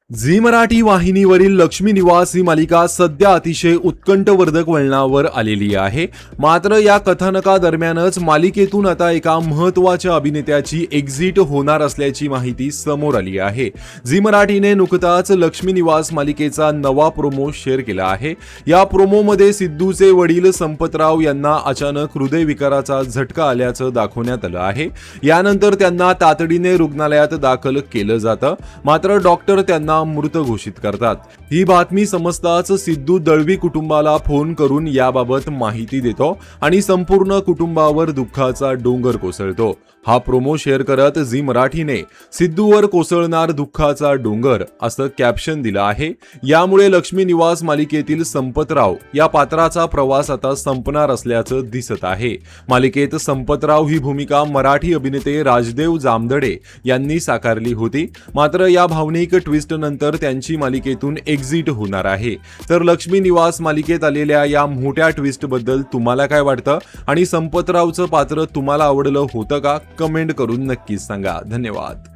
Zee Marathi वाहिनीवरील लक्ष्मी निवास ही मालिका सध्या अतिशय उत्कंठवर्धक वळणावर आलेली आहे. मात्र या कथानकादरम्यानच मालिकेतून आता एका महत्त्वाच्या अभिनेत्याची एक्झिट होणार असल्याची माहिती समोर आली आहे. झी मराठीने नुकताच लक्ष्मी निवास मालिकेचा नवा प्रोमो शेअर केला आहे. या प्रोमोमध्ये सिद्धूचे वडील संपतराव यांना अचानक हृदयविकाराचा झटका आल्याचं दाखवण्यात आलं आहे. यानंतर त्यांना तातडीने रुग्णालयात दाखल केलं जातं. मात्र डॉक्टर त्यांना मृत घोषित करतात. ही बातमी समजताच सिद्धू दळवी कुटुंबाला फोन करून याबाबत माहिती देतो आणि संपूर्ण कुटुंबावर दुःखाचा डोंगर कोसळतो. हा प्रोमो शेअर करत झी मराठीने सिद्धूवर कोसळणार दुःखाचा डोंगर असं कॅप्शन दिलं आहे. यामुळे लक्ष्मी निवास मालिकेतील संपतराव या पात्राचा प्रवास आता संपणार असल्याचं दिसत आहे. मालिकेत संपतराव ही भूमिका मराठी अभिनेते राजदेव जामदडे यांनी साकारली होती. मात्र या भावनिक ट्विस्ट नंतर त्यांची मालिकेतून एक्झिट होणार आहे. तर लक्ष्मी निवास मालिकेत आलेल्या या मोठ्या ट्विस्ट बद्दल तुम्हाला काय वाटतं आणि संपतरावचं पात्र तुम्हाला आवडलं होतं का? कमेंट करून नक्कीच सांगा. धन्यवाद.